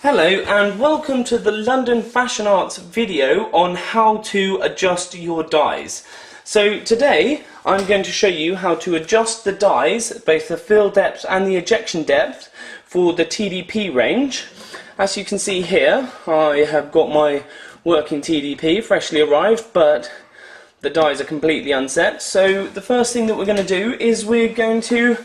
Hello and welcome to the London Fashion Arts video on how to adjust your dies. So today I'm going to show you how to adjust the dies, both the fill depth and the ejection depth for the TDP range. As you can see here, I have got my working TDP freshly arrived, but the dies are completely unset. So the first thing that we're going to do is we're going to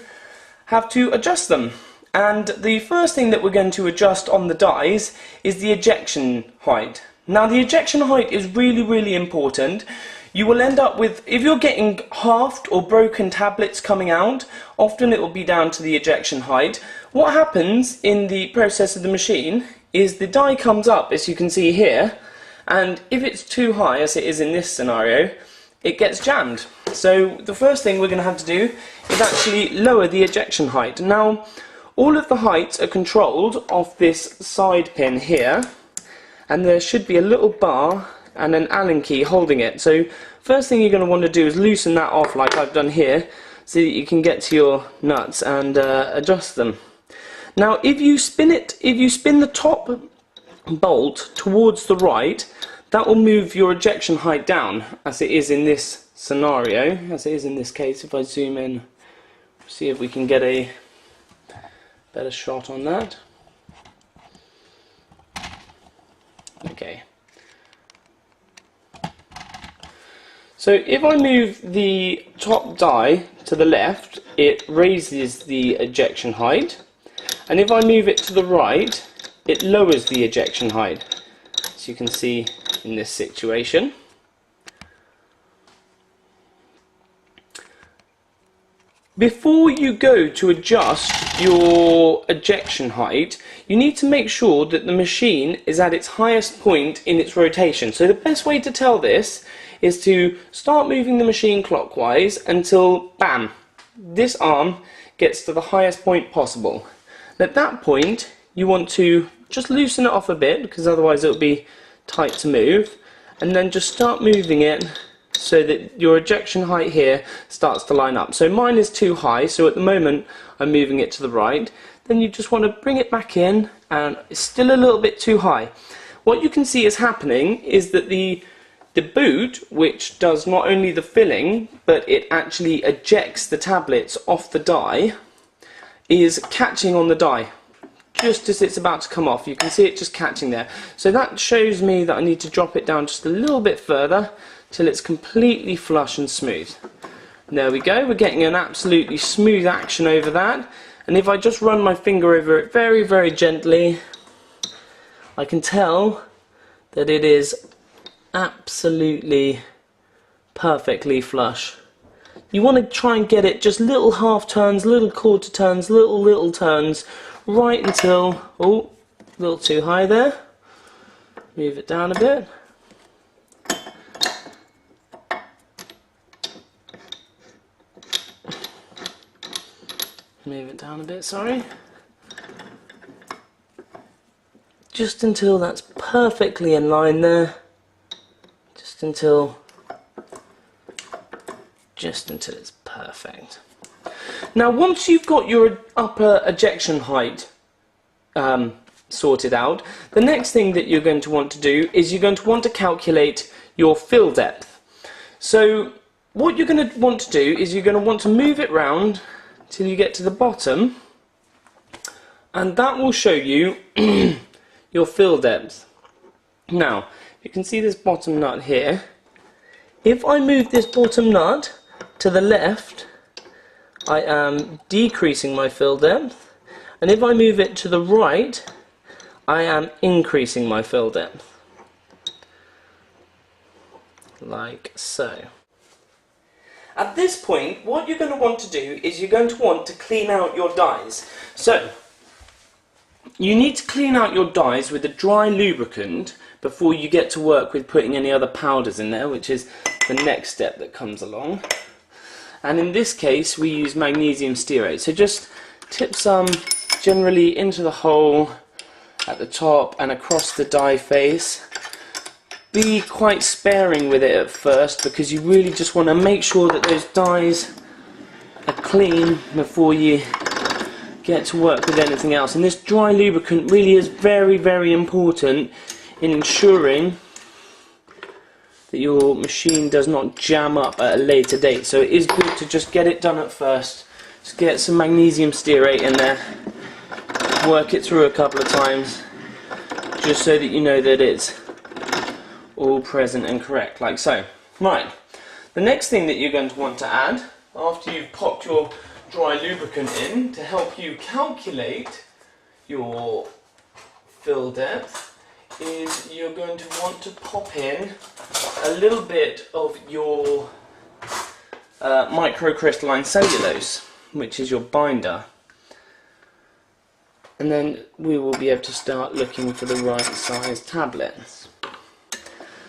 have to adjust them. And the first thing that we're going to adjust on the dies is the ejection height. Now the ejection height is really important. You will end up with, if you're getting halved or broken tablets coming out, often it will be down to the ejection height. What happens in the process of the machine is the die comes up, as you can see here, and if it's too high, as it is in this scenario, it gets jammed. So the first thing we're going to have to do is actually lower the ejection height. Now, all of the heights are controlled off this side pin here, and there should be a little bar and an Allen key holding it. So first thing you're going to want to do is loosen that off like I've done here, so that you can get to your nuts and adjust them. Now if you spin the top bolt towards the right, that will move your ejection height down, as it is in this scenario, as it is in this case. If I zoom in, see if we can get a better shot on that. Okay. So if I move the top die to the left, it raises the ejection height, and if I move it to the right, it lowers the ejection height, as you can see in this situation. Before you go to adjust your ejection height, you need to make sure that the machine is at its highest point in its rotation. So the best way to tell this is to start moving the machine clockwise until, bam, this arm gets to the highest point possible. And at that point, you want to just loosen it off a bit, because otherwise it will be tight to move, and then just start moving it so that your ejection height here starts to line up. So mine is too high, so at the moment I'm moving it to the right. Then you just want to bring it back in, and it's still a little bit too high. What you can see is happening is that the boot, which does not only the filling, but it actually ejects the tablets off the die, is catching on the die. Just as it's about to come off, you can see it just catching there. So that shows me that I need to drop it down just a little bit further, till it's completely flush and smooth. And there we go, we're getting an absolutely smooth action over that. And if I just run my finger over it very gently, I can tell that it is absolutely perfectly flush. You want to try and get it just little half turns, little quarter turns, little turns, right until, oh, a little too high there. Move it down a bit. Move it down a bit, sorry. Just until that's perfectly in line there. Just until it's perfect. Now once you've got your upper ejection height sorted out, the next thing that you're going to want to do is you're going to want to calculate your fill depth. So what you're going to want to do is you're going to want to move it round till you get to the bottom, and that will show you your fill depth. Now you can see this bottom nut here. If I move this bottom nut to the left, I am decreasing my fill depth, and if I move it to the right, I am increasing my fill depth, like so. At this point, what you're going to want to do is you're going to want to clean out your dies. So, you need to clean out your dies with a dry lubricant before you get to work with putting any other powders in there, which is the next step that comes along. And in this case, we use magnesium stearate. So just tip some generally into the hole at the top and across the die face. Be quite sparing with it at first, because you really just want to make sure that those dies are clean before you get to work with anything else. And this dry lubricant really is very, very important in ensuring that your machine does not jam up at a later date. So it is good to just get it done at first. Just get some magnesium stearate in there, work it through a couple of times, just so that you know that it's all present and correct, like so. Right, the next thing that you're going to want to add, after you've popped your dry lubricant in to help you calculate your fill depth, is you're going to want to pop in a little bit of your microcrystalline cellulose, which is your binder, and then we will be able to start looking for the right size tablets.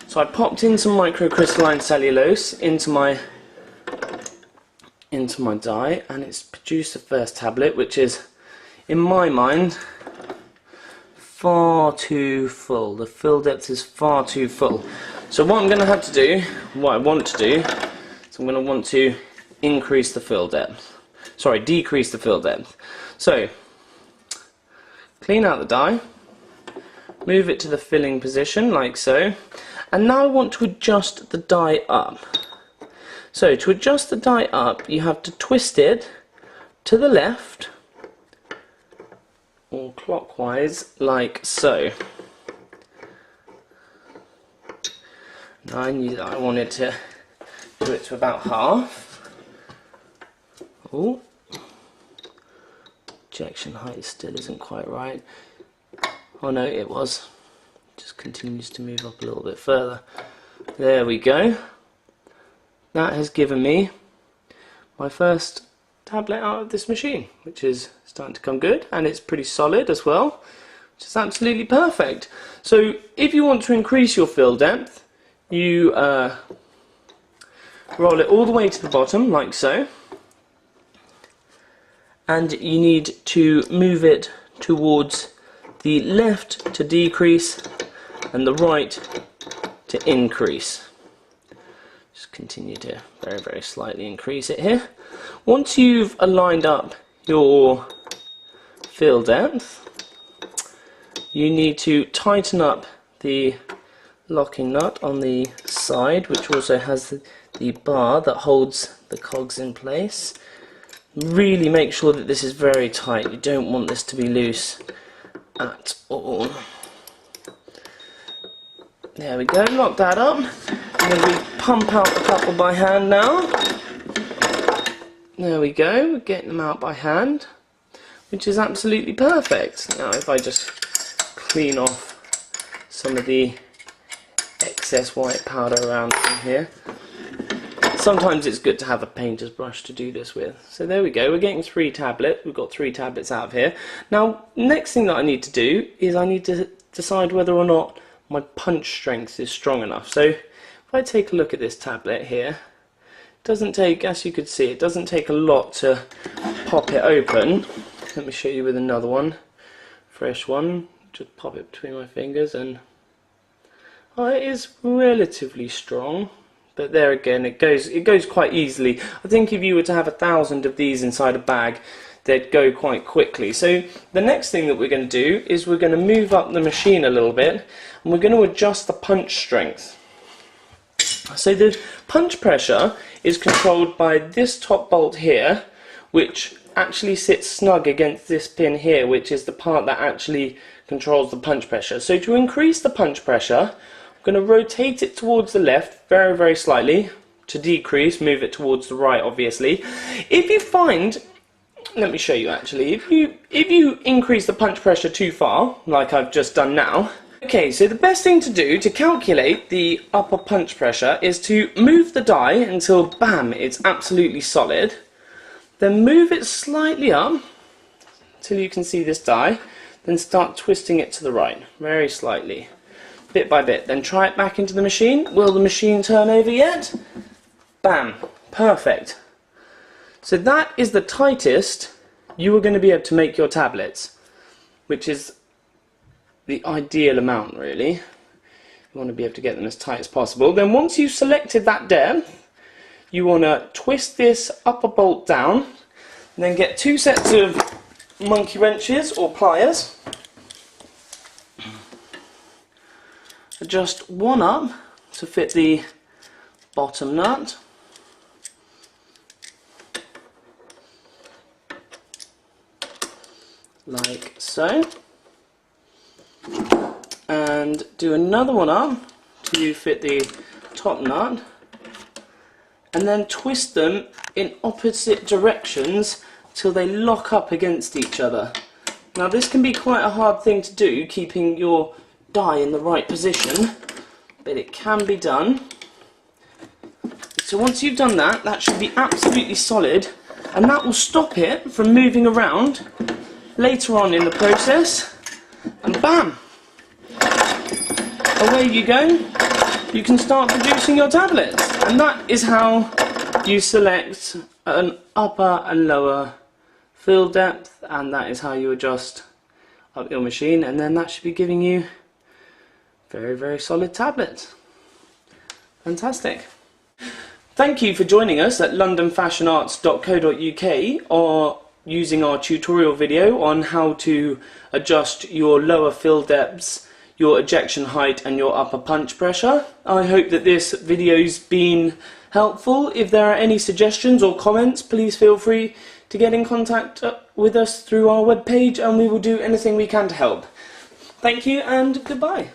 So I popped in some microcrystalline cellulose into my die, and it's produced the first tablet, which is, in my mind, far too full. The fill depth is far too full. So what I'm going to have to do, what I want to do, is I'm going to want to increase the fill depth. Sorry, decrease the fill depth. So, clean out the die, move it to the filling position, like so, and now I want to adjust the die up. So, to adjust the die up, you have to twist it to the left, or clockwise, like so. Now I knew that I wanted to do it to about half. Oh, ejection height still isn't quite right. Oh no, it was. Just continues to move up a little bit further. There we go. That has given me my first tablet out of this machine, which is starting to come good, and it's pretty solid as well, which is absolutely perfect. So if you want to increase your fill depth, you roll it all the way to the bottom, like so, and you need to move it towards the left to decrease and the right to increase. Just continue to very, very slightly increase it here. Once you've aligned up your fill depth, you need to tighten up the locking nut on the side, which also has the bar that holds the cogs in place. Really make sure that this is very tight. You don't want this to be loose at all. There we go, lock that up. I'm going to pump out a couple by hand now. There we go, we're getting them out by hand, which is absolutely perfect. Now if I just clean off some of the excess white powder around from here. Sometimes it's good to have a painter's brush to do this with. So there we go, we're getting 3 tablets. We've got 3 tablets out of here. Now, next thing that I need to do is I need to decide whether or not my punch strength is strong enough. So if I take a look at this tablet here, it doesn't take, as you could see, it doesn't take a lot to pop it open. Let me show you with another one, fresh one. Just pop it between my fingers and it is relatively strong, but there again it goes quite easily. I think if you were to have 1,000 of these inside a bag, they'd go quite quickly. So the next thing that we're going to do is we're going to move up the machine a little bit, and we're going to adjust the punch strength. So the punch pressure is controlled by this top bolt here, which actually sits snug against this pin here, which is the part that actually controls the punch pressure. So to increase the punch pressure, I'm going to rotate it towards the left very, very slightly. To decrease, move it towards the right, obviously. If you find, let me show you actually, if you increase the punch pressure too far, like I've just done now, okay, so the best thing to do to calculate the upper punch pressure is to move the die until, bam, it's absolutely solid. Then move it slightly up until you can see this die. Then start twisting it to the right, very slightly, bit by bit. Then try it back into the machine. Will the machine turn over yet? Bam, perfect. So that is the tightest you are going to be able to make your tablets, which is the ideal amount really. You want to be able to get them as tight as possible. Then once you've selected that depth, you want to twist this upper bolt down, and then get 2 sets of monkey wrenches or pliers. Adjust one up to fit the bottom nut. Like so. And do another one up to fit the top nut. And then twist them in opposite directions till they lock up against each other. Now this can be quite a hard thing to do, keeping your die in the right position, but it can be done. So once you've done that, that should be absolutely solid, and that will stop it from moving around later on in the process, and bam! Away you go. You can start producing your tablets, and that is how you select an upper and lower fill depth, and that is how you adjust up your machine, and then that should be giving you very, very solid tablets. Fantastic. Thank you for joining us at londonfashionarts.co.uk or using our tutorial video on how to adjust your lower fill depths, your ejection height and your upper punch pressure. I hope that this video's been helpful. If there are any suggestions or comments, please feel free to get in contact with us through our webpage, and we will do anything we can to help. Thank you and goodbye.